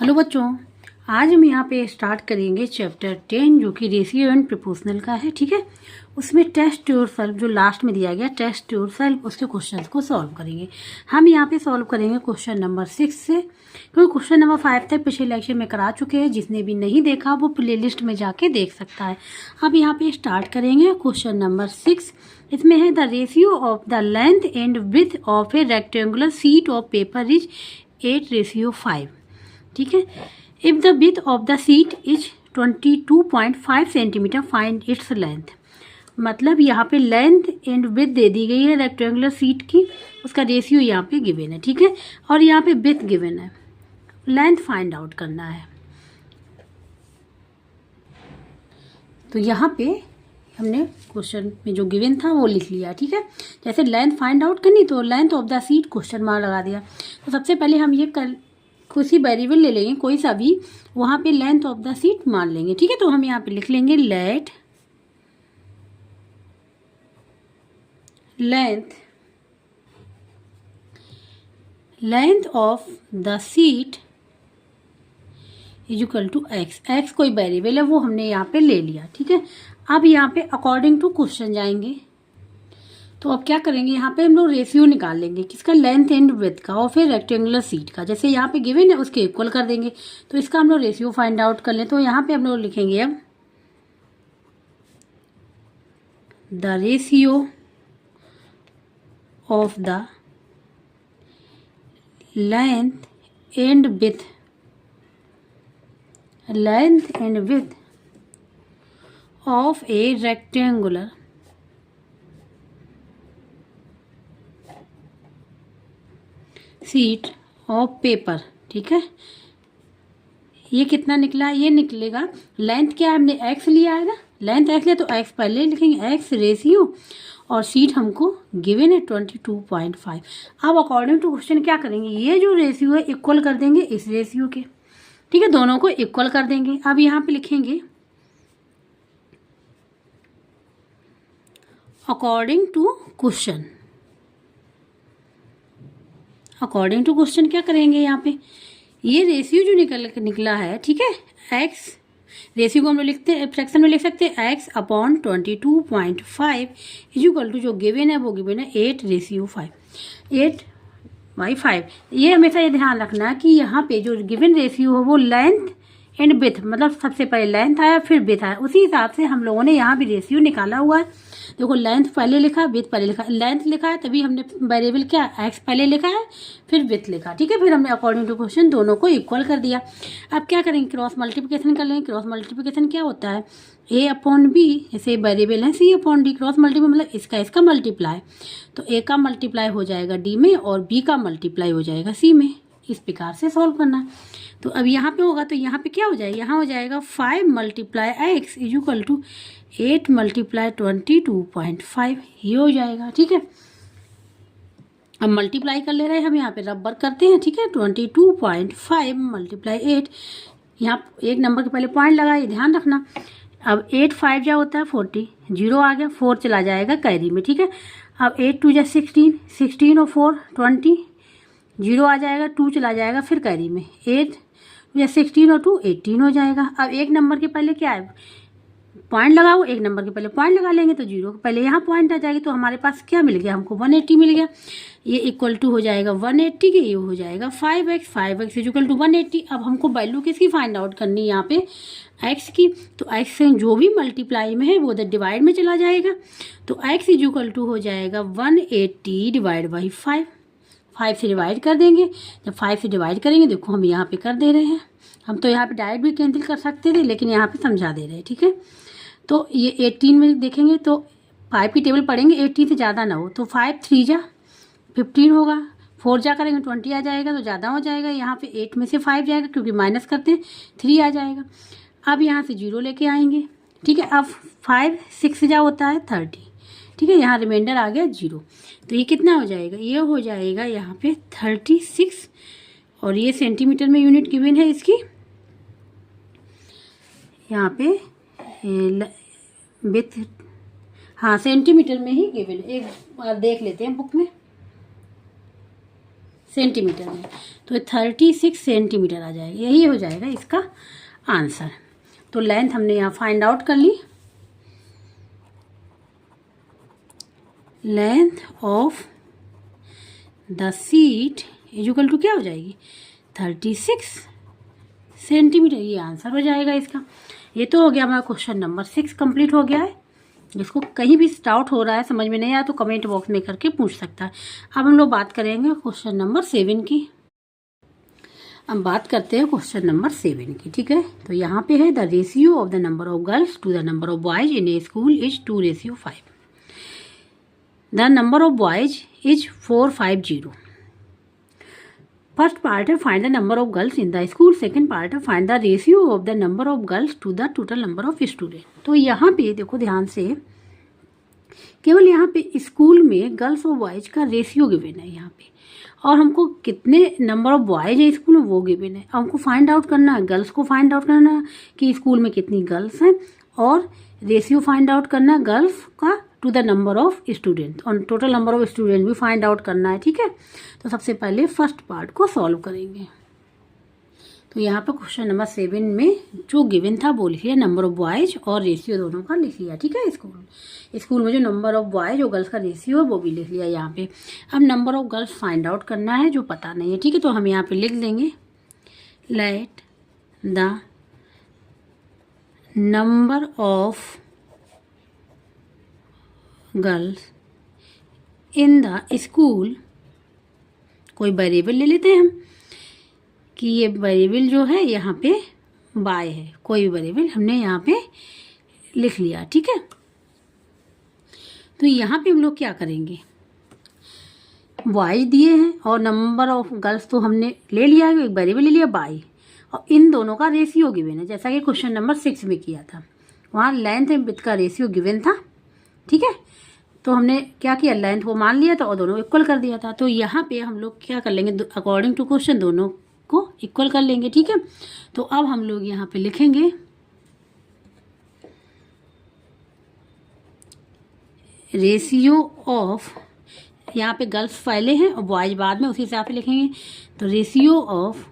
Hello बच्चों, आज हम यहाँ पे स्टार्ट करेंगे चैप्टर 10 जो कि रेशियो एंड प्रोपोर्शनल का है। ठीक है, उसमें टेस्ट योरसेल्फ जो लास्ट में दिया गया टेस्ट योरसेल्फ उसके क्वेश्चंस को सॉल्व करेंगे। हम यहाँ पे सॉल्व करेंगे क्वेश्चन नंबर 6 से, क्योंकि क्वेश्चन नंबर 5 तक पिछले लेक्चर में करा चुके हैं। जिसने भी नहीं देखा वो प्लेलिस्ट में जाके देख सकता है। अब यहाँ पे स्टार्ट करेंगे क्वेश्चन नंबर 6। इसमें है the ratio of the length and width of A rectangular sheet of paper is 8:5। ठीक है, if the width of the sheet is 22.5 centimetre find its length. मतलब यहाँ पे लेंथ एंड विड्थ दे दी गई है रेक्टेंगुलर शीट की, उसका रेशियो यहाँ पे गिवन है। ठीक है, और यहाँ पे विड्थ गिवन है, लेंथ फाइंड आउट करना है। तो यहाँ पे हमने क्वेश्चन में जो गिवन था वो लिख लिया। ठीक है, जैसे लेंथ फाइंड आउट करनी तो length of the sheet question mark लगा दिया। तो सबसे पहले हम ये कुछ ही वेरिएबल ले लेंगे, कोई सा भी, वहाँ पे लेंथ ऑफ द शीट मान लेंगे। ठीक है, तो हम यहाँ पे लिख लेंगे let length of the sheet is equal to x. X कोई वेरिएबल है वो हमने यहाँ पे ले लिया। ठीक है, अब यहाँ पे अकॉर्डिंग टू क्वेश्चन जाएंगे। तो अब क्या करेंगे, यहाँ पे हम लोग रेशियो निकाल लेंगे किसका, लेंथ एंड विड्थ का, और फिर रेक्टेंगुलर शीट का। जैसे यहाँ पे गिवन है उसके इक्वल कर देंगे। तो इसका हम लोग रेशियो फाइंड आउट कर लें। तो यहाँ पे हम लोग लिखेंगे अब the ratio of the length and width of A rectangular sheet of paper. ठीक है, ये कितना निकला, ये निकलेगा लेंथ क्या है, हमने एक्स लिया है ना, लेंथ एक्स लिया तो एक्स पहले लिखेंगे, एक्स रेशियो, और शीट हमको गिवन है 22.5। अब अकॉर्डिंग टू क्वेश्चन क्या करेंगे, ये जो रेशियो है इक्वल कर देंगे इस रेशियो के। ठीक है, दोनों को इक्वल कर देंगे। अब यहाँ पे लिखेंगे according to question. According to question क्या करेंगे, यहाँ पे ये रेशियो जो निकला है, ठीक है, एक्स रेशियो को हम लोग लिखते हैं फ्रैक्शन में लिख सकते हैं x upon 22.5 is equal to जो गिवन है वो गिवन है 8:5, 8/5। ये हमेशा ये ध्यान रखना कि यहाँ पे जो गिवन रेशियो है वो लेंथ एंड विड्थ, मतलब सबसे पहले लेंथ आया फिर विड्थ आया, उसी हिसाब से हम लोगों ने यहाँ भी रेशियो निकाला हुआ है। देखो लेंथ पहले लिखा, विड्थ पहले लिखा, लेंथ लिखा है तभी हमने वेरिएबल क्या एक्स पहले लिखा है फिर विड्थ लिखा। ठीक है, फिर हमने अकॉर्डिंग टू क्वेश्चन दोनों को इक्वल कर दिया। अब क्या करेंगे, क्रॉस मल्टीप्लिकेशन कर लेंगे। क्रॉस मल्टीप्लिकेशन क्या होता है, ए अपॉन बी, ऐसे वेरिएबल है सी अपॉन डी, क्रॉस मल्टीप्लाई मतलब इसका मल्टीप्लाई। तो ए का मल्टीप्लाई हो जाएगा डी में और बी का मल्टीप्लाई हो जाएगा सी में। इस प्रकार से सॉल्व करना। तो अब यहाँ पे होगा तो यहाँ पे क्या हो जाएगा, यहाँ हो जाएगा 5 × x इज इक्वल टू 8 × 22.5, ये हो जाएगा। ठीक है, अब मल्टीप्लाई कर ले रहे हैं हम, यहाँ पे रबर करते हैं। ठीक है, 22.5 × 8, यहाँ एक नंबर के पहले पॉइंट लगाइए, ध्यान रखना। अब 8 5 जा होता है 40, 0 आ गया, 4 चला जाएगा कैरी में। ठीक है, अब 8 2 जा 16, 16 और 4 20, 0 आ जाएगा, 2 चला जाएगा फिर कैरी में, 8 या 16 और 2 18 हो जाएगा। अब एक नंबर के पहले क्या है, पॉइंट लगाओ, एक नंबर के पहले पॉइंट लगा लेंगे तो 0 के पहले यहाँ पॉइंट आ जाएगी। तो हमारे पास क्या मिल गया, हमको 180 मिल गया। ये इक्वल टू हो जाएगा 180 के, ये हो जाएगा 5x इज इक्वल टू 180। अब हमको वैल्यू किसकी फाइंड आउट करनी है, यहाँ पे x की। तो x से जो भी मल्टीप्लाई में है वो उधर डिवाइड में चला जाएगा। तो x इज इक्वल टू हो जाएगा 180 डिवाइड बाई 5, 5 से डिवाइड कर देंगे। जब 5 से डिवाइड करेंगे, देखो हम यहाँ पे कर दे रहे हैं, हम तो यहाँ पे डायरेक्ट भी कैंसिल कर सकते थे लेकिन यहाँ पे समझा दे रहे हैं। ठीक है, तो ये 18 में देखेंगे तो 5 की टेबल पढ़ेंगे, 18 से ज़्यादा ना हो। तो 5 3 जा 15 होगा, 4 जा करेंगे 20 आ जाएगा, तो ज़्यादा हो जाएगा। यहाँ पे 8 में से 5 जाएगा क्योंकि माइनस करते हैं, 3 आ जाएगा। अब यहाँ से 0 लेके आएंगे। ठीक है, अब 5 6 जा होता है 30। ठीक है, यहाँ रिमाइंडर आ गया 0। तो ये कितना हो जाएगा, ये हो जाएगा यहाँ पे 36, और ये सेंटीमीटर में यूनिट गिवन है इसकी। यहाँ पे विथ, हाँ सेंटीमीटर में ही गिवन है, एक बार देख लेते हैं बुक में। सेंटीमीटर में, तो 36 सेंटीमीटर आ जाएगा। यही हो जाएगा इसका आंसर। तो लेंथ हमने यहाँ फाइंड आउट कर ली। Length of the seat equal to क्या हो जाएगी, 36 सेंटीमीटर। ये आंसर हो जाएगा इसका। ये तो हो गया हमारा क्वेश्चन नंबर 6 कंप्लीट हो गया है। जिसको कहीं भी डाउट हो रहा है, समझ में नहीं आया, तो कमेंट बॉक्स में करके पूछ सकता है। अब हम लोग बात करेंगे क्वेश्चन नंबर 7 की। अब बात करते हैं क्वेश्चन नंबर 7 की, ठीक है। तो यहाँ पे है the ratio of the number of girls to the number of boys in a school is 2:5। The number of boys is 450। First part है find the number of girls in the school. Second part है find the ratio of the number of girls to the total number of student. तो यहाँ पे देखो ध्यान से, केवल यहाँ पे स्कूल में गर्ल्स और बॉयज का रेशियो गिवन है यहाँ पे, और हमको कितने नंबर ऑफ बॉयज है स्कूल में वो गिवन है। हमको फाइंड आउट करना है, गर्ल्स को फाइंड आउट करना है कि स्कूल में कितनी गर्ल्स हैं, और रेशियो फाइंड आउट करना है गर्ल्स का to the number of student, और टोटल नंबर ऑफ स्टूडेंट भी फाइंड आउट करना है, ठीक है। तो सबसे पहले फर्स्ट पार्ट को सॉल्व करेंगे। तो यहाँ पर क्वेश्चन नंबर 7 में जो गिवन था वो लिख लिया, नंबर ऑफ बॉयज और रेशियो दोनों का लिख लिया, ठीक है। स्कूल में जो नंबर ऑफ बॉयज और गर्ल्स का रेशियो है वो भी लिख लिया यहाँ पे। अब number of girls find out करना है जो पता नहीं है, ठीक है। तो हम यहाँ पे लिख देंगे let the number of girls in the school, कोई वेरिएबल ले लेते हैं हम कि ये वेरिएबल जो है यहाँ पे बाय है, कोई भी वेरिएबल हमने यहाँ पे लिख लिया, ठीक है। तो यहाँ पे हम लोग क्या करेंगे, बॉयज दिए हैं और नंबर ऑफ गर्ल्स तो हमने ले लिया है, एक वेरिएबल ले लिया बाय, और इन दोनों का रेशियो गिवन है, जैसा कि क्वेश्चन नंबर 6 में किया था। वहाँ लेंथ एंड विड्थ का रेशियो गिवन था, ठीक है। तो हमने क्या किया, लेंथ को मान लिया था और दोनों इक्वल कर दिया था। तो यहाँ पे हम लोग क्या कर लेंगे, अकॉर्डिंग टू क्वेश्चन दोनों को इक्वल कर लेंगे, ठीक है। तो अब हम लोग यहाँ पे लिखेंगे रेशियो ऑफ, यहाँ पे गर्ल्स पहले हैं और बॉयज बाद में, उसी हिसाब से लिखेंगे। तो ratio of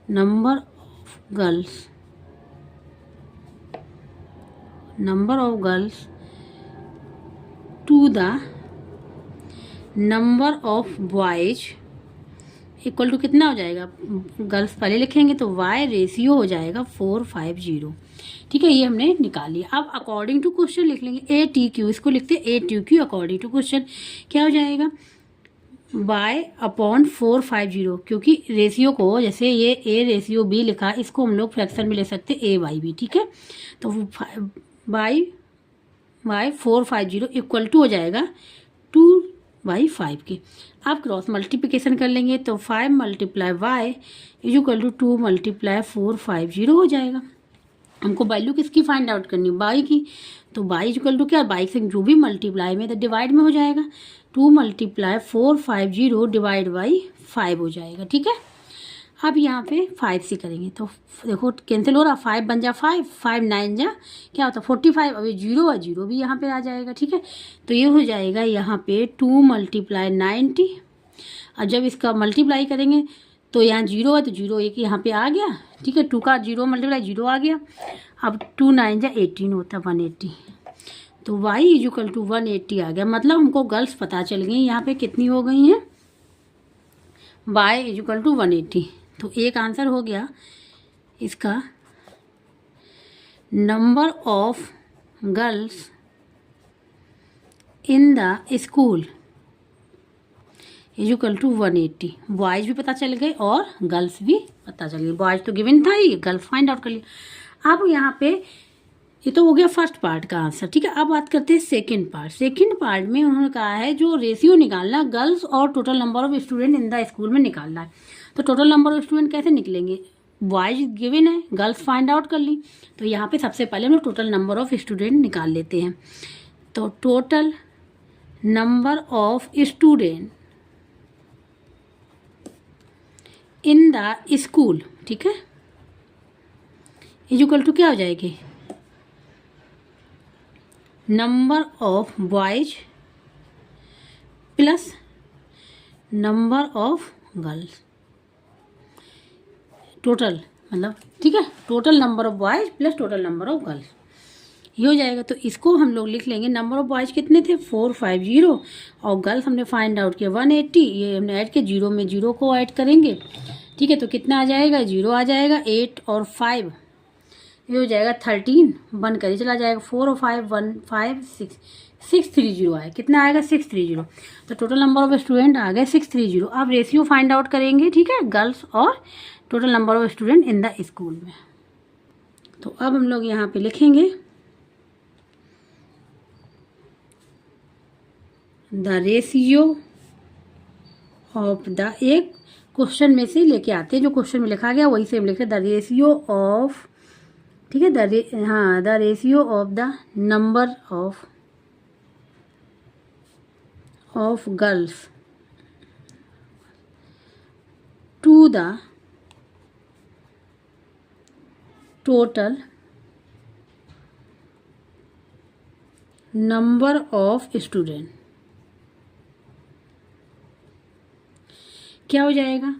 number of girls to the number of boys equal to कितना हो जाएगा, गर्ल्स पहले लिखेंगे तो y रेशियो हो जाएगा 450, ठीक है। ये हमने निकाल लिया। अब अकॉर्डिंग टू क्वेश्चन लिख लेंगे ATQ, इसको लिखते हैं ATQ अकॉर्डिंग टू क्वेश्चन। क्या हो जाएगा, y/450, क्योंकि रेशियो को जैसे ये A रेशियो B लिखा, इसको हम लोग फ्रैक्शन में ले सकते हैं A/B, ठीक है। तो y/450 इक्वल टू हो जाएगा 2/5 के। अब क्रॉस मल्टीप्लिकेशन कर लेंगे तो 5 × y इक्वल टू 2 × 450 हो जाएगा। हमको वैल्यू किसकी फाइंड आउट करनी, बाई की। तो बाई इक्वल टू क्या, बाई से जो भी मल्टीप्लाई में तो डिवाइड में हो जाएगा, 2 × 450 डिवाइड बाई 5 हो जाएगा, ठीक है। अब यहाँ पे 5 से करेंगे तो देखो कैंसिल हो रहा, 5 बन जा 5, 5 9 जा क्या होता 45, अभी 0 है, 0 भी यहाँ पे आ जाएगा, ठीक है। तो ये हो जाएगा यहाँ पे 2 × 90। और जब इसका मल्टीप्लाई करेंगे तो यहाँ 0 है तो 0 एक यहाँ पे आ गया, ठीक है। 2 का 0 मल्टीप्लाई 0 आ गया। अब 2 9 जा 18 होता 180, तो y इक्वल टू 180 आ गया। मतलब हमको गर्ल्स पता चल गई यहाँ पे कितनी हो गई हैं, y इक्वल टू 180। तो एक आंसर हो गया इसका, number of girls in the school equal to 180। Boys भी पता चल गए और गर्ल्स भी पता चल गई। बॉयज तो गिवन था ही, गर्ल्स फाइंड आउट कर लिया। अब यहाँ पे ये तो हो गया फर्स्ट पार्ट का आंसर, ठीक है। अब बात करते हैं सेकंड पार्ट। सेकंड पार्ट में उन्होंने कहा है जो रेशियो निकालना गर्ल्स और total number of student in the school में निकालना है। तो टोटल नंबर ऑफ स्टूडेंट कैसे निकलेंगे, बॉयज गिवन है, गर्ल्स फाइंड आउट कर ली। तो यहाँ पे सबसे पहले हम लोग टोटल नंबर ऑफ स्टूडेंट निकाल लेते हैं। तो total number of student in the school, ठीक है, इक्वल टू क्या हो जाएगी, number of boys plus number of girls, total मतलब ठीक है, total number of boys plus total number of girls, ये हो जाएगा। तो इसको हम लोग लिख लेंगे, नंबर ऑफ बॉयज कितने थे 450 और गर्ल्स हमने फाइंड आउट किया 180, ये हमने ऐड किया, 0 में 0 को ऐड करेंगे, ठीक है। तो कितना आ जाएगा, 0 आ जाएगा, 8 और 5 ये हो जाएगा 13, बन कर ही चला जाएगा, 4 और 5 1 5 6 630 आया, कितना आएगा 630। तो टोटल नंबर ऑफ स्टूडेंट आ गए 630। अब रेशियो फाइंड आउट करेंगे, ठीक है, गर्ल्स और total number of student in the school में। तो अब हम लोग यहाँ पे लिखेंगे द रेशियो ऑफ द, एक क्वेश्चन में से लेके आते हैं, जो क्वेश्चन में लिखा गया वही सेम लिखे, द रेशियो ऑफ, ठीक है, the ratio of the number of girls to the total number of student, क्या हो जाएगा,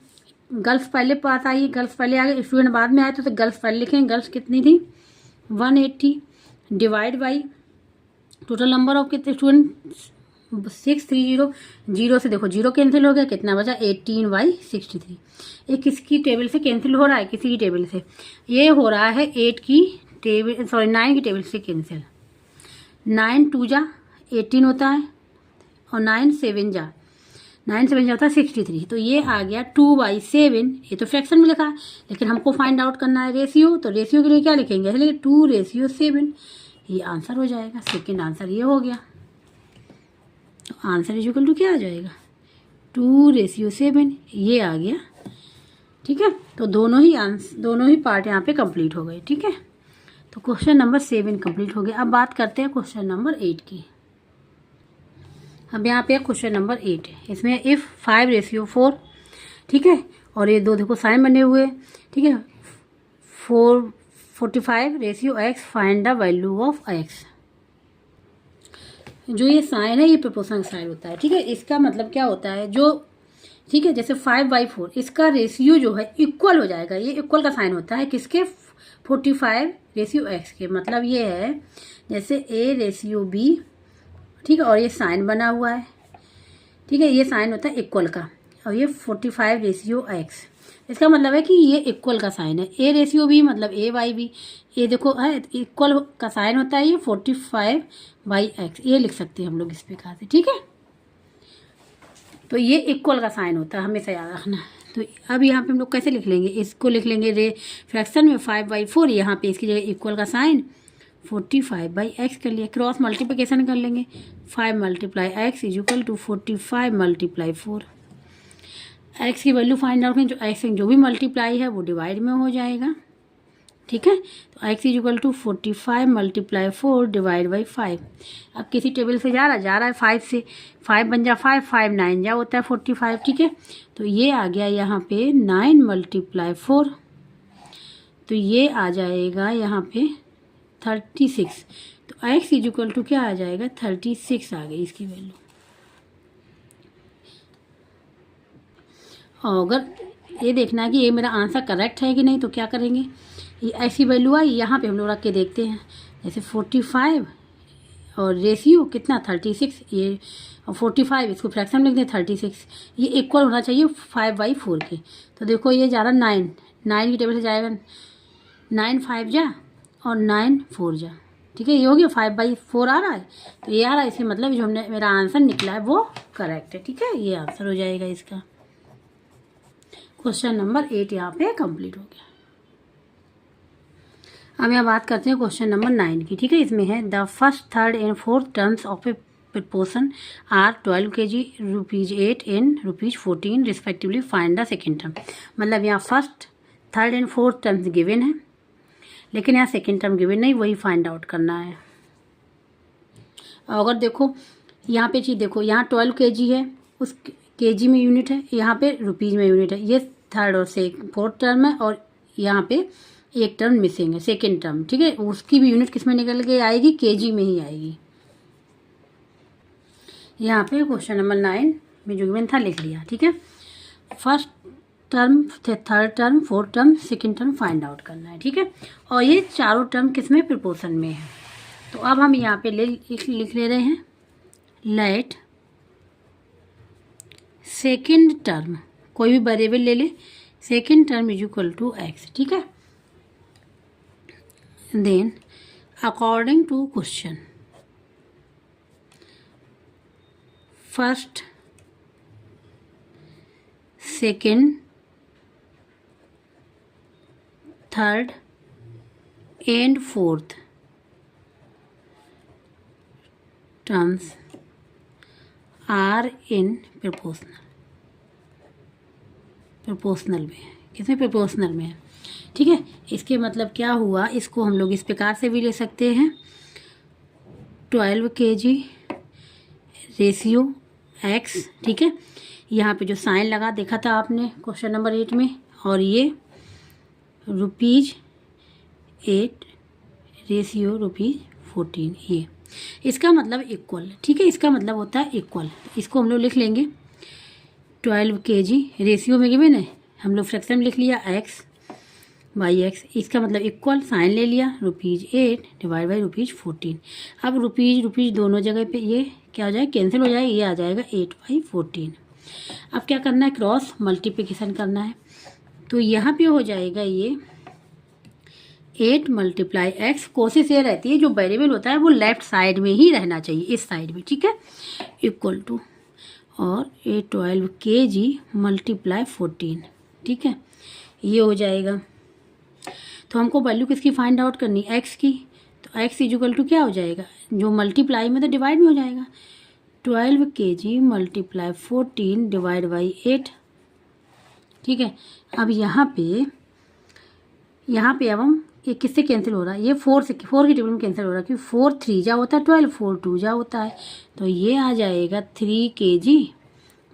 गर्ल्स पहले पास आई, गर्ल्स पहले आ गए, स्टूडेंट बाद में आए, तो गर्ल्स पहले लिखेंगे, गर्ल्स कितनी थी 180 divide by total number of कितने स्टूडेंट 630, 0 से देखो 0 कैंसिल हो गया, कितना बचा 18/63। ये किसकी टेबल से कैंसिल हो रहा है, किसी की टेबल से, ये हो रहा है 8 की टेबल, सॉरी 9 की टेबल से कैंसिल, 9 2 जा 18 होता है और 9 7 जा होता है 63। तो ये आ गया 2/7, ये तो फ्रैक्शन में लिखा है, लेकिन हमको फाइंड आउट करना है रेशियो, तो रेशियो के लिए क्या लिखेंगे, इसलिए 2:7, ये आंसर हो जाएगा। सेकेंड आंसर ये हो गया, तो आंसर इज इक्वल टू क्या आ जाएगा 2:7, ये आ गया, ठीक है। तो दोनों ही पार्ट यहाँ पे कंप्लीट हो गए, ठीक है। तो क्वेश्चन नंबर 7 कंप्लीट हो गया। अब बात करते हैं क्वेश्चन नंबर 8 की। अब यहाँ पे क्वेश्चन नंबर 8 है, इसमें इफ़ 5:4, ठीक है, और ये दो देखो साइन बने हुए, ठीक है, 45:x find the value of x। जो ये साइन है ये प्रोपोर्शनल साइन होता है, ठीक है। इसका मतलब क्या होता है, जो ठीक है, जैसे 5/4 इसका रेशियो जो है इक्वल हो जाएगा, ये इक्वल का साइन होता है किसके 45:x के, मतलब ये है जैसे A/B, ठीक है, और ये साइन बना हुआ है, ठीक है, ये साइन होता है इक्वल का, और ये 45:x, इसका मतलब है कि ये इक्वल का साइन है। A/B मतलब A/B, ये देखो है इक्वल का साइन होता है, ये 45/x, ये लिख सकते हैं हम लोग इस प्रकार से, ठीक है। तो ये इक्वल का साइन होता है, हमेशा याद रखना है। तो अब यहाँ पे हम लोग कैसे लिख लेंगे, इसको लिख लेंगे फ्रैक्शन में 5/4, यहाँ पे इसकी जगह इक्वल का साइन 45/x कर लिया, क्रॉस मल्टीप्लिकेशन कर लेंगे, 5 × x is equal to 45 × 4। x की वैल्यू फाइंड आउट करें, जो x जो भी मल्टीप्लाई है वो डिवाइड में हो जाएगा, ठीक है। तो x is equal to 45 × 4 divide by 5। अब किसी टेबल से जा रहा है 5 से, 5 बन जा 5 5 9 जा होता है 45, ठीक है। तो ये आ गया यहाँ पे 9 × 4, तो ये आ जाएगा यहाँ पे 36। तो x इज इक्वल टू क्या आ जाएगा 36 आ गई इसकी वैल्यू। और अगर ये देखना है कि ये मेरा आंसर करेक्ट है कि नहीं, तो क्या करेंगे, ये ऐसी वैल्यू आई, यहाँ पे हम लोग रख के देखते हैं, जैसे 45 और रेशियो कितना 36, ये 45 इसको फ्रैक्शन लिख दें 36, ये इक्वल होना चाहिए 5/4 के। तो देखो ये जा रहा 9 की टेबल से जाएगा 9 5 जा और 9 4 जा, ठीक है, ये हो गया 5/4 आ रहा है, तो ये आ रहा है, इसके मतलब जो हमने मेरा आंसर निकला है वो करेक्ट है, ठीक है, ये आंसर हो जाएगा इसका। क्वेश्चन नंबर 8 यहाँ पे कंप्लीट हो गया। अब यहाँ बात करते हैं क्वेश्चन नंबर 9 की, ठीक है। इसमें है the first third and fourth terms of a proportion are 12 kg, ₹8 and ₹14 respectively, find the second term. मतलब यहाँ first third and fourth terms given है, लेकिन यहाँ सेकेंड टर्म गिवन नहीं, वही फाइंड आउट करना है। अगर देखो यहाँ पे चीज़ देखो, यहाँ 12 kg है, उस kg में यूनिट है, यहाँ पे रुपीज़ में यूनिट है, ये थर्ड और फोर्थ टर्म है, और यहाँ पे एक टर्म मिसिंग है सेकेंड टर्म, ठीक है, उसकी भी यूनिट किस में निकल के आएगी, kg में ही आएगी। यहाँ पे क्वेश्चन नंबर 9 में जो गिवन था लिख लिया, ठीक है। First term, third term, fourth term, second term find out करना है, ठीक है। और ये चारों टर्म किस में, प्रोपोर्शन में है। तो अब हम यहाँ पे लिख ले रहे हैं लेट सेकेंड टर्म, कोई भी वेरिएबल ले ले, second term is equal to x, ठीक है। Then according to question first, second, third and fourth terms are in proportional में, किसमें, प्रोपोर्शनल में है, ठीक है। इसके मतलब क्या हुआ, इसको हम लोग इस प्रकार से भी ले सकते हैं 12 kg रेशियो x, ठीक है। यहाँ पे जो साइन लगा देखा था आपने क्वेश्चन नंबर 8 में, और ये ₹8 रेशियो ₹14, ये इसका मतलब इक्वल, ठीक है। इसका मतलब होता है इक्वल। इसको हम लोग लिख लेंगे 12 kg रेशियो में गिवन है, हम लोग फ्रैक्शन में लिख लिया x/x, इसका मतलब इक्वल, साइन ले लिया ₹8 डिवाइड बाई ₹14। अब रुपीज़ दोनों जगह पे ये क्या हो जाएगा, कैंसिल हो जाएगा, ये आ जाएगा 8/14। अब क्या करना है, क्रॉस मल्टीप्लिकेशन करना है। तो यहाँ पे हो जाएगा ये 8 × x, कोशिश ये रहती है जो वेरिएबल होता है वो लेफ्ट साइड में ही रहना चाहिए, इस साइड में, ठीक है, इक्वल टू, और 12 kg × 14, ठीक है, ये हो जाएगा। तो हमको वैल्यू किसकी फाइंड आउट करनी, x की। तो x इक्वल टू क्या हो जाएगा, जो मल्टीप्लाई में तो डिवाइड में हो जाएगा, 12 kg × 14 डिवाइड बाई 8, ठीक है। अब यहाँ पे अब हम ये किससे कैंसिल हो रहा है, ये 4 की टेबल में कैंसिल हो रहा है, क्योंकि 4 3 जा होता है 12, 4 2 जा होता है, तो ये आ जाएगा 3 kg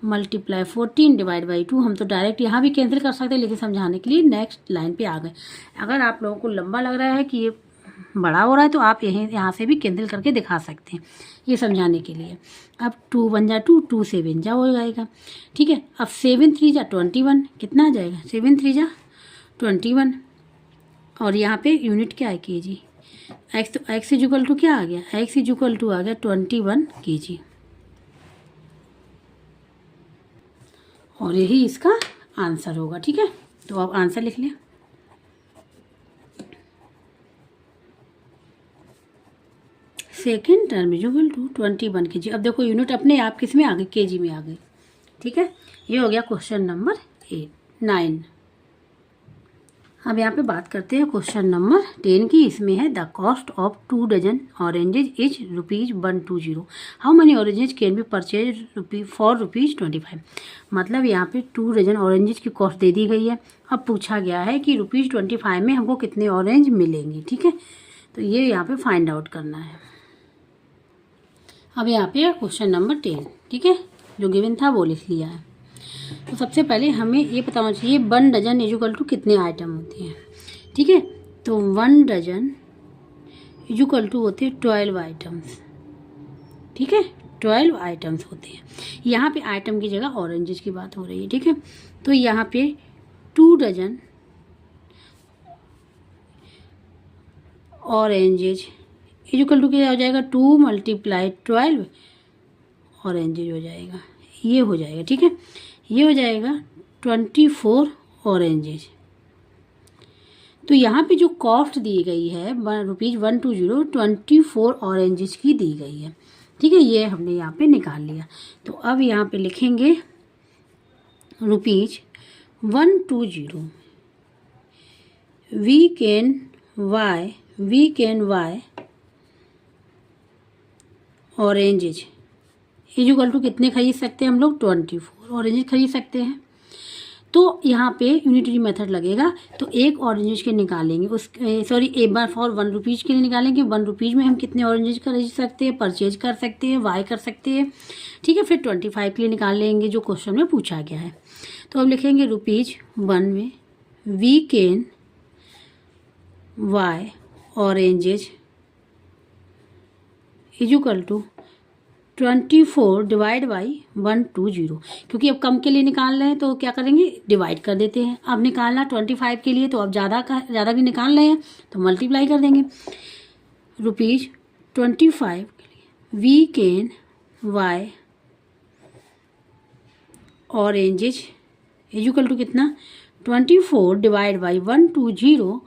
× 14 डिवाइड बाई 2। हम तो डायरेक्ट यहाँ भी कैंसिल कर सकते हैं, लेकिन समझाने के लिए नेक्स्ट लाइन पे आ गए। अगर आप लोगों को लंबा लग रहा है कि ये बड़ा हो रहा है तो आप यहाँ से भी कैंसिल करके दिखा सकते हैं, ये समझाने के लिए। अब 2 1 जा 2, 2 7 जा हो जाएगा, ठीक है। अब 7 3 जा 21, कितना आ जाएगा, 7 3 जा 21, और यहाँ पे यूनिट क्या है, kg। x तो x इक्वल टू क्या आ गया, x इक्वल टू आ गया 21 kg, और यही इसका आंसर होगा, ठीक है। तो अब आंसर लिख लें, second term equal to 21 kg। अब देखो यूनिट अपने आप किस में आ गई, kg में आ गई, ठीक है। ये हो गया क्वेश्चन नंबर 9। अब यहाँ पे बात करते हैं क्वेश्चन नंबर 10 की। इसमें है the cost of 2 dozen oranges is ₹120। How money oranges can be purchase for ₹25। मतलब यहाँ पे 2 डजन ऑरेंजेज की कॉस्ट दे दी गई है। अब पूछा गया है कि ₹25 में हमको कितने ऑरेंज मिलेंगे, ठीक है। तो ये यहाँ पे फाइंड आउट करना है। अब यहाँ पे क्वेश्चन नंबर 10, ठीक है, जो गिवन था वो लिख लिया है। तो सबसे पहले हमें ये पता होना चाहिए 1 डजन इक्वल टू कितने आइटम होते हैं, ठीक है। तो 1 डजन इक्वल टू होते हैं 12 आइटम्स, ठीक है, 12 आइटम्स होते हैं। यहाँ पे आइटम की जगह ऑरेंजेस की बात हो रही है, ठीक है। तो यहाँ पे 2 डजन ऑरेंजेज इक्वल टू क्या हो जाएगा, 2 × 12 ऑरेंजेज हो जाएगा, ये हो जाएगा, ठीक है। ये हो जाएगा 24 ऑरेंजेज। तो यहाँ पे जो कॉस्ट दी गई है ₹120, 24 ऑरेंजेज की दी गई है, ठीक है। ये हमने यहाँ पे निकाल लिया। तो अब यहाँ पे लिखेंगे ₹120 we can buy oranges equal to कितने खरीद सकते हैं हम लोग, 24 ऑरेंजेज खरीद सकते हैं। तो यहाँ पे यूनिटरी मेथड लगेगा। तो एक ऑरेंजेज के निकालेंगे, एक बार फॉर ₹1 के लिए निकालेंगे। ₹1 में हम कितने ऑरेंजेज खरीद सकते हैं, परचेज कर सकते हैं, बाय कर सकते हैं, ठीक है। फिर 25 के लिए निकाल लेंगे जो क्वेश्चन में पूछा गया है। तो अब लिखेंगे ₹1 में we can buy oranges equal to 24 divide by 120, क्योंकि अब कम के लिए निकाल रहे हैं तो क्या करेंगे, डिवाइड कर देते हैं। अब निकालना 25 के लिए, तो अब ज़्यादा भी निकाल रहे हैं तो मल्टीप्लाई कर देंगे। ₹25 के लिए we can buy oranges equal to कितना, 24 डिवाइड बाई 120,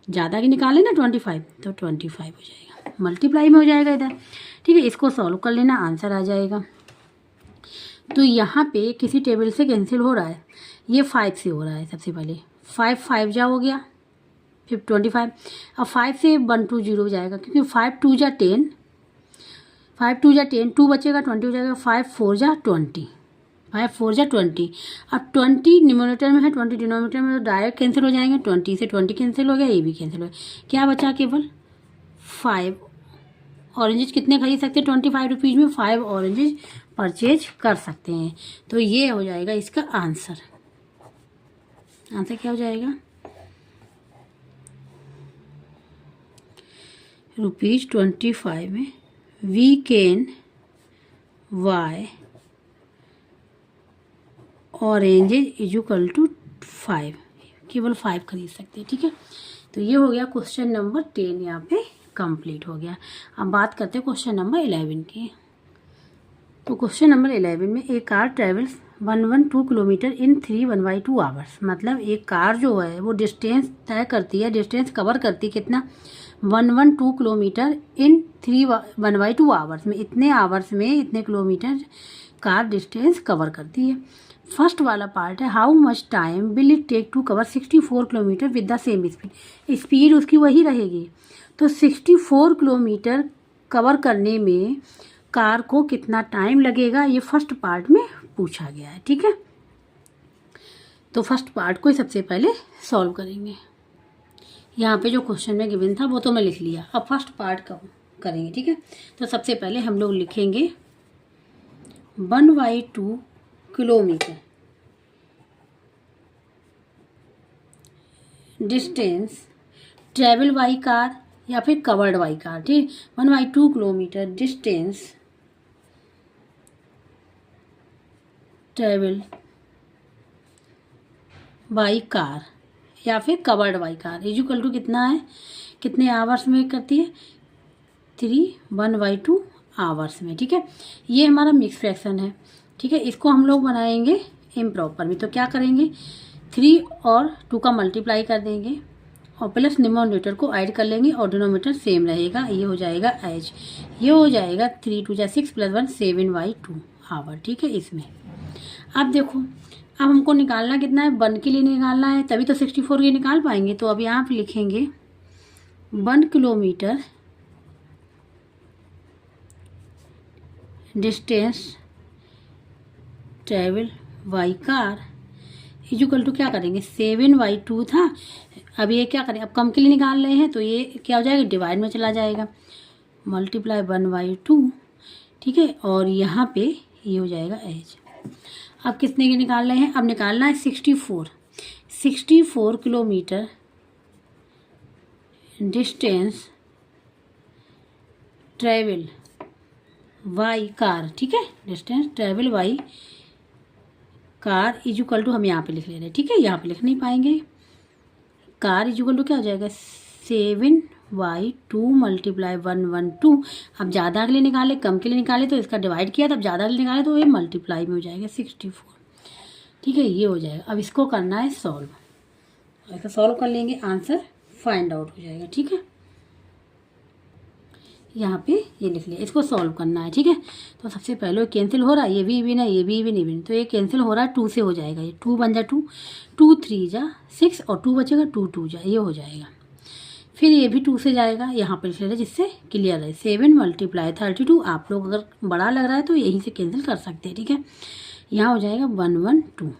ज़्यादा की निकालें ना 25, तो 25 हो जाएगा, मल्टीप्लाई में हो जाएगा इधर। ठीक है, इसको सॉल्व कर लेना, आंसर आ जाएगा। तो यहाँ पे किसी टेबल से कैंसिल हो रहा है, ये 5 से हो रहा है। सबसे पहले 5 जा हो गया, फिर 25। अब 5 से 120 जाएगा, क्योंकि 5 2 जा 10, 5 2 जा 10, 2 बचेगा 20 हो जाएगा, 5 4 जा 20, 5 4 जा 20। अब 20 न्यूमरेटर में है, 20 डिनोमिनेटर में, तो डायरेक्ट कैंसिल हो जाएंगे। 20 से 20 कैंसिल हो गया, ये भी कैंसिल हो गया। क्या बचा, केवल 5 ऑरेंजेस कितने खरीद सकते हैं, 25 रुपीज़ में 5 ऑरेंजेस परचेज कर सकते हैं। तो ये हो जाएगा इसका आंसर। आंसर क्या हो जाएगा, ₹25 में we can buy oranges equal to 5, केवल 5 खरीद सकते हैं। ठीक है, तो ये हो गया क्वेश्चन नंबर 10 यहाँ पे कंप्लीट हो गया। अब बात करते हैं क्वेश्चन नंबर 11 की। तो क्वेश्चन नंबर 11 में एक कार ट्रेवल्स 112 किलोमीटर इन 3 1/2 आवर्स, मतलब एक कार जो है वो डिस्टेंस तय करती है, डिस्टेंस कवर करती है कितना, 112 किलोमीटर इन 3 1/2 आवर्स में, इतने आवर्स में इतने किलोमीटर कार डिस्टेंस कवर करती है। फर्स्ट वाला पार्ट है, how much time will it take to cover 64 kilometre with the same speed, speed उसकी वही रहेगी। तो 64 किलोमीटर कवर करने में कार को कितना टाइम लगेगा, ये फर्स्ट पार्ट में पूछा गया है। ठीक है, तो फर्स्ट पार्ट को सबसे पहले सॉल्व करेंगे। यहाँ पे जो क्वेश्चन में गिवन था वो तो मैं लिख लिया, अब फर्स्ट पार्ट का करेंगे। ठीक है, तो सबसे पहले हम लोग लिखेंगे 1/2 kilometre distance travel by car या फिर कवर्ड बाई कार। ठीक, 1/2 kilometre distance travel by car या फिर covered by car equal to कितना है, कितने आवर्स में करती है, 1/2 आवर्स में। ठीक है, ये हमारा मिक्स फ्रैक्शन है। ठीक है, इसको हम लोग बनाएंगे इम्प्रॉपर में। तो क्या करेंगे, 3 और 2 का मल्टीप्लाई कर देंगे और प्लस न्यूमरेटर को ऐड कर लेंगे और डिनोमिनेटर सेम रहेगा, ये हो जाएगा एच, ये हो जाएगा 3 2 जा 6 + 1 7/2 आवर। ठीक है, इसमें अब देखो, अब हमको निकालना कितना है, 1 के लिए निकालना है, तभी तो 64 के निकाल पाएंगे। तो अब यहाँ पे लिखेंगे 1 kilometre distance travel by car equal to क्या करेंगे, 7/2 था। अब ये क्या करें, अब कम के लिए निकाल रहे हैं तो ये क्या हो जाएगा, डिवाइड में चला जाएगा, मल्टीप्लाई 1/2। ठीक है, और यहाँ पे ये हो जाएगा एच। अब कितने के निकाल रहे हैं, अब निकालना है 64 kilometre distance travel by car. ठीक है, distance travel by car equal to हम यहाँ पे लिख ले रहे हैं। ठीक है, यहाँ पे लिख नहीं पाएंगे, कार इक्वल टू क्या हो जाएगा, 7/2 मल्टीप्लाई 112। अब ज़्यादा के लिए निकाले, कम के लिए निकाले तो इसका डिवाइड किया, तब ज़्यादा के लिए निकाले तो ये मल्टीप्लाई में हो जाएगा 64। ठीक है, ये हो जाएगा। अब इसको करना है सॉल्व, ऐसा सॉल्व कर लेंगे, आंसर फाइंड आउट हो जाएगा। ठीक है, यहाँ पे ये लिख लिया, इसको सॉल्व करना है। ठीक है, तो सबसे पहले कैंसिल हो रहा है, ये भी इवन है, ये भी इवन इवन, तो ये कैंसिल हो रहा है, 2 से हो जाएगा, ये 2 बन जा 2, 2 3 जा 6 और 2 बचेगा, 2 2 जा, ये हो जाएगा। फिर ये भी 2 से जाएगा, यहाँ पर लिख ले रहे जिससे क्लियर है, 7 मल्टीप्लाई 32। आप लोग अगर बड़ा लग रहा है तो यहीं से कैंसिल कर सकते हैं। ठीक है, यहाँ हो जाएगा 112।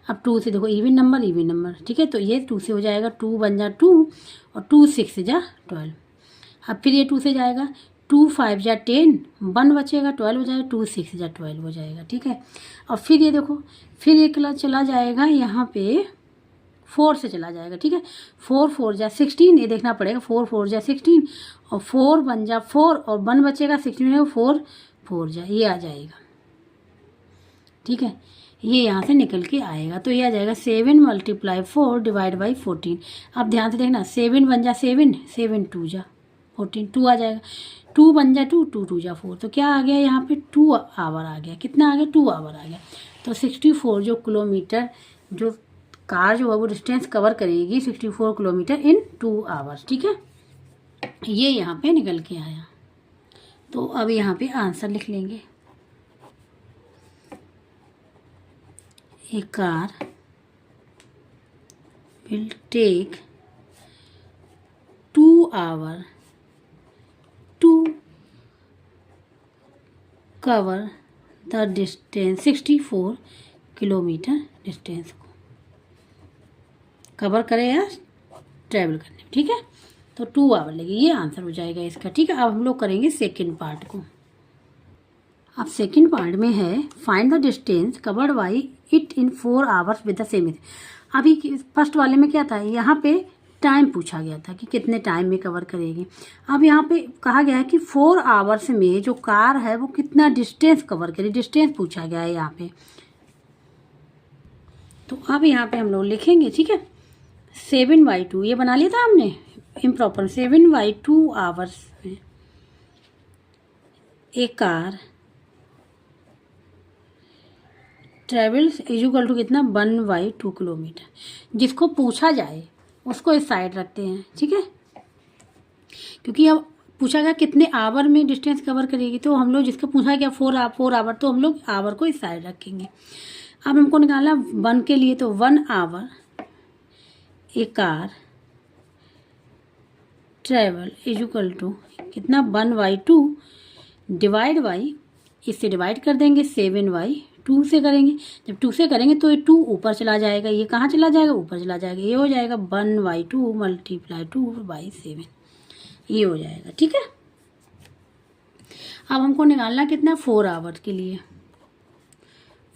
अब 2 से देखो, इवन नंबर। ठीक है, तो ये 2 से हो जाएगा, 2 बन जा 2 और 2 6 जा 12। अब फिर ये 2 से जाएगा, 2 5 जा 10, 1 बचेगा, 12 हो जाएगा, 2 6 जा 12 हो जाएगा। ठीक है, और फिर ये देखो, फिर ये चला जाएगा यहाँ पे 4 से चला जाएगा। ठीक है, 4 4 जा 16, ये देखना पड़ेगा, 4 4 जा 16 और 4 1 जा 4 और 1 बचेगा, 16 में 4 4 जा ये आ जाएगा, ठीक है, ये यहाँ से निकल के आएगा। तो ये आ जाएगा 7 × 4 डिवाइड बाई 14। अब ध्यान से देखना, 7 बन जा 7, 7 2 जा 14, 2 आ जाएगा, 2 बन जा 2, 2 2 जा 4। तो क्या आ गया यहाँ पे 2 आवर आ गया। कितना आ गया? 2 आवर आ गया। तो 64 जो किलोमीटर जो कार जो है वो डिस्टेंस कवर करेगी 64 किलोमीटर इन 2 आवर्स, ठीक है, ये यहाँ पे निकल के आया। तो अब यहाँ पे आंसर लिख लेंगे। A car will take 2 hours to cover the distance 64 kilometre distance को कवर करे या ट्रैवल करने, ठीक है। तो 2 आवर लगे, ये आंसर हो जाएगा इसका, ठीक है। अब हम लोग करेंगे सेकेंड पार्ट को। अब सेकेंड पार्ट में है find the distance covered by it in 4 hours with the same. अभी फर्स्ट वाले में क्या था, यहाँ पे टाइम पूछा गया था कि कितने टाइम में कवर करेगी। अब यहाँ पे कहा गया है कि 4 आवर्स में जो कार है वो कितना डिस्टेंस कवर करे, डिस्टेंस पूछा गया है यहाँ पे। तो अब यहाँ पे हम लोग लिखेंगे, ठीक है, 7/2 ये बना लिया था हमने इम्प्रॉपर। 7/2 आवर्स में एक कार ट्रेवल्स इक्वल टू कितना 1/2 किलोमीटर। जिसको पूछा जाए उसको इस साइड रखते हैं, ठीक है, क्योंकि अब पूछा गया कितने आवर में डिस्टेंस कवर करेगी, तो हम लोग जिसका पूछा गया 4 आवर, तो हम लोग आवर को इस साइड रखेंगे। अब हमको निकालना 1 के लिए, तो 1 hour a car travel equal to कितना 1/2 डिवाइड बाई, इससे डिवाइड कर देंगे 7/2 से करेंगे। जब 2 से करेंगे तो ये 2 ऊपर चला जाएगा, ये कहाँ चला जाएगा? ऊपर चला जाएगा। ये हो जाएगा 1/2 × 2/7, ये हो जाएगा, ठीक है। अब हमको निकालना कितना 4 आवर्स के लिए।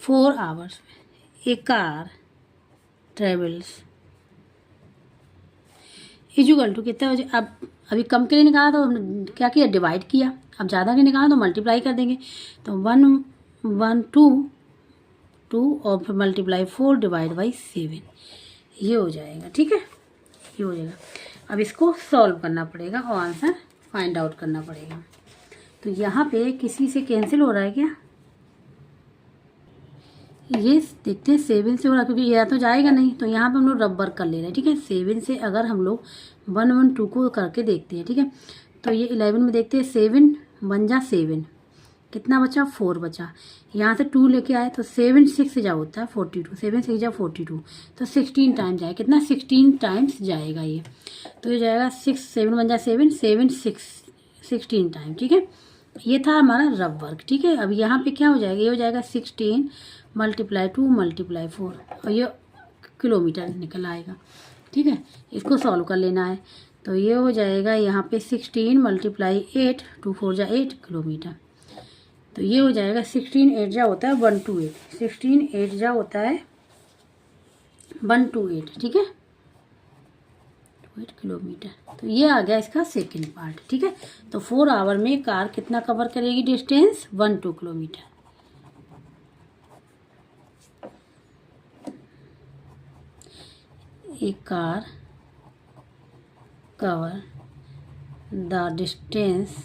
4 आवर्स में एक कार ट्रेवल्स इक्वल टू कितना हो जाए। अब अभी कम के लिए निकाला तो हमने क्या किया, डिवाइड किया। अब ज़्यादा के निकाला तो मल्टीप्लाई कर देंगे। तो 1 1 2 और फिर मल्टीप्लाई 4 डिवाइड बाई 7, ये हो जाएगा, ठीक है, ये हो जाएगा। अब इसको सॉल्व करना पड़ेगा और आंसर फाइंड आउट करना पड़ेगा। तो यहाँ पे किसी से कैंसिल हो रहा है क्या? ये देखते हैं 7 से हो रहा है, क्योंकि ये तो जाएगा नहीं, तो यहाँ पे हम लोग रबर कर ले रहे हैं, ठीक है। 7 से अगर हम लोग 1 1 2 को करके देखते हैं, ठीक है, तो ये 11 में देखते हैं 7 1 जा 7, कितना बचा 4 बचा। यहाँ से 2 लेके आए तो 7 6 जा होता है 42, 7 6 जा 42, तो 16 टाइम्स जाए, कितना 16 टाइम्स जाएगा ये। तो ये जाएगा 6 7 1 जा 7 7 6 16 टाइम, ठीक है। ये था हमारा रब वर्क, ठीक है। अब यहाँ पे क्या हो जाएगा, ये हो जाएगा 16 × 2 × 4 और ये किलोमीटर निकल आएगा, ठीक है। इसको सॉल्व कर लेना है। तो ये हो जाएगा यहाँ पे 16 × 8 2 4 जा 8 किलोमीटर। तो ये हो जाएगा 16 8 जा होता है 128, 16 8 जा होता है 128, ठीक है, 8 किलोमीटर। तो ये आ गया इसका सेकंड पार्ट, ठीक है। तो 4 आवर में कार कितना कवर करेगी डिस्टेंस 12 किलोमीटर। एक car cover the distance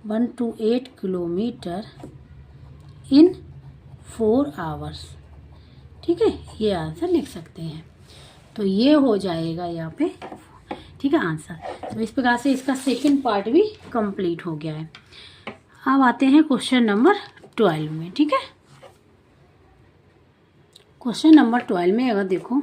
128 kilometre in 4 hours, ठीक है, ये आंसर लिख सकते हैं। तो ये हो जाएगा यहाँ पे, ठीक है, आंसर। तो इस प्रकार से इसका सेकंड पार्ट भी कंप्लीट हो गया है। अब आते हैं क्वेश्चन नंबर 12 में, ठीक है। क्वेश्चन नंबर 12 में अगर देखो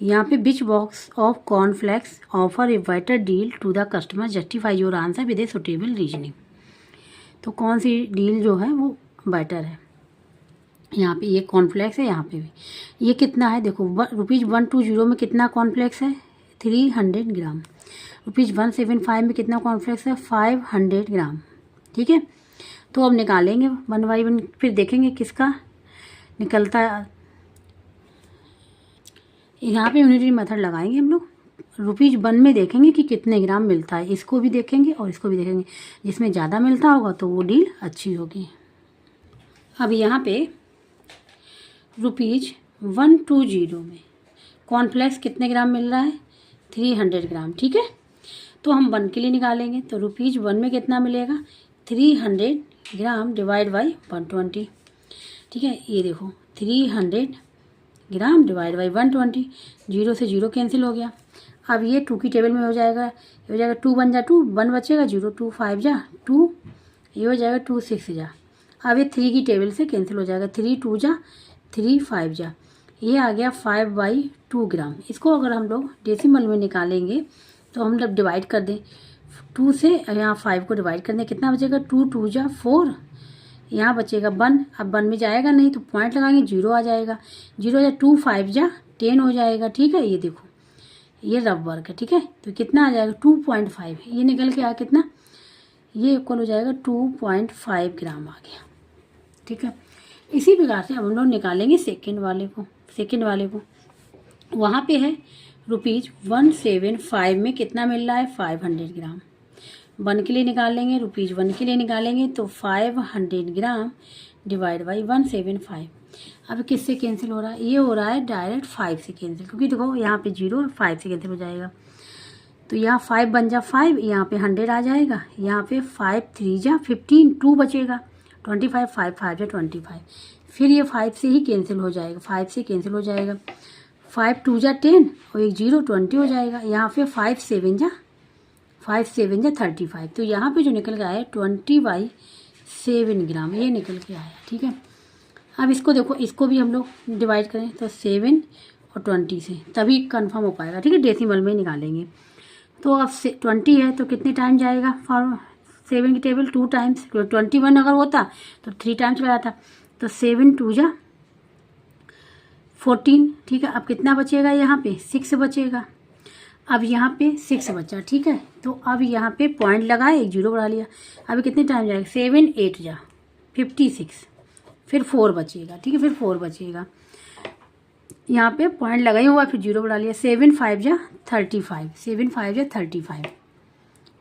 यहाँ पे which box of cornflakes offer a better deal to the customer, justify your answer with a suitable reasoning. तो कौन सी डील जो है वो बेटर है। यहाँ पे ये कॉर्नफ्लेक्स है, यहाँ पे भी ये कितना है देखो, ₹120 में कितना कॉर्नफ्लेक्स है 300 ग्राम। ₹175 में कितना कॉर्नफ्लेक्स है 500 ग्राम, ठीक है। तो अब निकालेंगे 1 बाई 1, फिर देखेंगे किसका निकलता है। यहाँ पे यूनिटरी मेथड लगाएंगे हम लोग। ₹1 में देखेंगे कि कितने ग्राम मिलता है, इसको भी देखेंगे और इसको भी देखेंगे। जिसमें ज़्यादा मिलता होगा तो वो डील अच्छी होगी। अब यहाँ पे ₹120 में कॉर्नफ्लेक्स कितने ग्राम मिल रहा है? 300 ग्राम। ठीक है, तो हम 1 के लिए निकालेंगे तो ₹1 में कितना मिलेगा? 300 ग्राम डिवाइड बाई 120। ठीक है, ये देखो 300 ग्राम डिवाइड बाई 120, 0 से 0 कैंसिल हो गया। अब ये 2 की टेबल में हो जाएगा, ये हो जाएगा 2 बन जा 2, 1 बचेगा 0, 2 5 जा 2, ये हो जाएगा 2 6 जा। अब ये 3 की टेबल से कैंसिल हो जाएगा, 3 2 जा 3 5 जा, ये आ गया 5/2 ग्राम। इसको अगर हम लोग डेसिमल में निकालेंगे तो हम लोग डिवाइड कर दें 2 से, यहाँ 5 को डिवाइड कर दें, कितना बचेगा? 2 2 जा 4, यहाँ बचेगा 1। अब 1 में जाएगा नहीं तो पॉइंट लगाएंगे, 0 आ जाएगा, 0 जा 2 5 जा 10 हो जाएगा। ठीक है, ये देखो ये रफ वर्क है। ठीक है, तो कितना आ जाएगा? 2.5, ये निकल के आ कितना? ये इक्वल हो जाएगा 2.5 ग्राम आ गया। ठीक है, इसी प्रकार से हम लोग निकालेंगे सेकंड वाले को। वहाँ पे है ₹175 में कितना मिल रहा है? 500 ग्राम। 1 के लिए निकालेंगे, ₹1 के लिए निकालेंगे तो 500 ग्राम डिवाइड बाई 175। अब किससे कैंसिल हो रहा है? ये हो रहा है डायरेक्ट 5 से कैंसिल, क्योंकि देखो यहाँ पे 0 5 से कैंसिल हो जाएगा। तो यहाँ 5 बन जा 5, यहाँ पे 100 आ जाएगा, यहाँ पे 5 3 जा 15, 2 बचेगा 25, 5 5 जा 25, फिर ये 5 से ही कैंसिल हो जाएगा, 5 से कैंसिल हो जाएगा, 5 2 जा 10 और एक 0 20 हो जाएगा। यहाँ पे 5 7 जा 35, तो यहाँ पे जो निकल के आया 20/7 ग्राम, ये निकल के आया। ठीक है, अब इसको देखो, इसको भी हम लोग डिवाइड करें तो 7 और 20 से, तभी कंफर्म हो पाएगा। ठीक है, डेसिमल में निकालेंगे तो अब 20 है तो कितने टाइम जाएगा? फॉर 7 की टेबल 2 टाइम्स, 21 अगर होता तो 3 टाइम्स चला जाता, तो 7 2 जा 14। ठीक है, अब कितना बचेगा? यहाँ पे 6 बचेगा। अब यहाँ पे 6 बचा। ठीक है, तो अब यहाँ पे पॉइंट लगाए, एक 0 बढ़ा लिया। अभी कितने टाइम जाएगा? 7 8 जा 56, फिर 4 बचेगा। ठीक है, फिर 4 बचेगा, यहाँ पे पॉइंट लगा ही हुआ, फिर 0 बढ़ा लिया, 7 5 जा 35, 7 5 जा 35,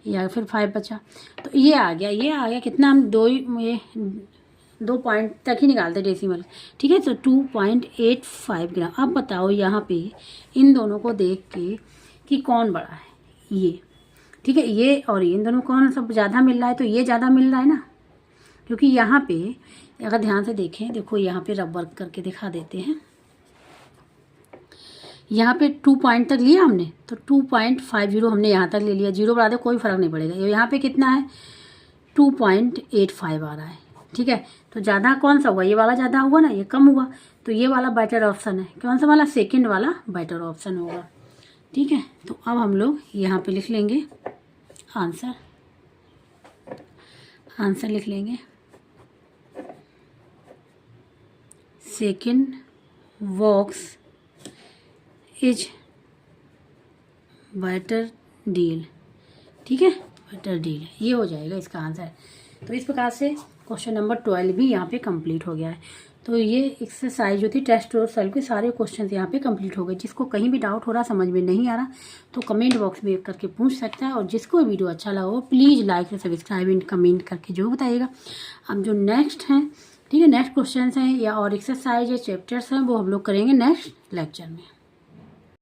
या फिर 5 बचा। तो ये आ गया कितना? हम 2 पॉइंट तक ही निकालते डेसिमल। ठीक है, तो 2.85 ग्राम। अब बताओ यहाँ पे इन दोनों को देख के कि कौन बड़ा है? ये। ठीक है, ये और ये, इन दोनों को कौन सब ज़्यादा मिल रहा है? तो ये ज़्यादा मिल रहा है ना, क्योंकि यहाँ पे अगर ध्यान से देखें, देखो यहाँ पे रब वर्क करके दिखा देते हैं। यहाँ पे 2 पॉइंट तक लिया हमने, तो 2.50 हमने यहाँ तक ले लिया, 0 बढ़ा दे कोई फ़र्क नहीं पड़ेगा। यहाँ पे कितना है? 2.85 आ रहा है। ठीक है, तो ज़्यादा कौन सा हुआ? ये वाला ज़्यादा हुआ ना, ये कम हुआ, तो ये वाला बेटर ऑप्शन है। कौन सा वाला? सेकंड वाला बेटर ऑप्शन होगा। ठीक है, तो अब हम लोग यहाँ पे लिख लेंगे आंसर लिख लेंगे। Second box is better deal. ठीक है, बेटर डील, ये हो जाएगा इसका आंसर। तो इस प्रकार से क्वेश्चन नंबर 12 भी यहाँ पे कंप्लीट हो गया है। तो ये एक्सरसाइज जो थी टेस्ट और सॉल्व के सारे क्वेश्चन यहाँ पे कंप्लीट हो गए। जिसको कहीं भी डाउट हो रहा, समझ में नहीं आ रहा, तो कमेंट बॉक्स में करके पूछ सकता है। और जिसको वीडियो अच्छा लगा हो प्लीज़ लाइक और सब्सक्राइब एंड कमेंट करके जो बताइएगा। अब जो नेक्स्ट हैं, ठीक है, नेक्स्ट क्वेश्चन हैं या और एक्सरसाइज या चैप्टर्स हैं, वो हम लोग करेंगे नेक्स्ट लेक्चर में।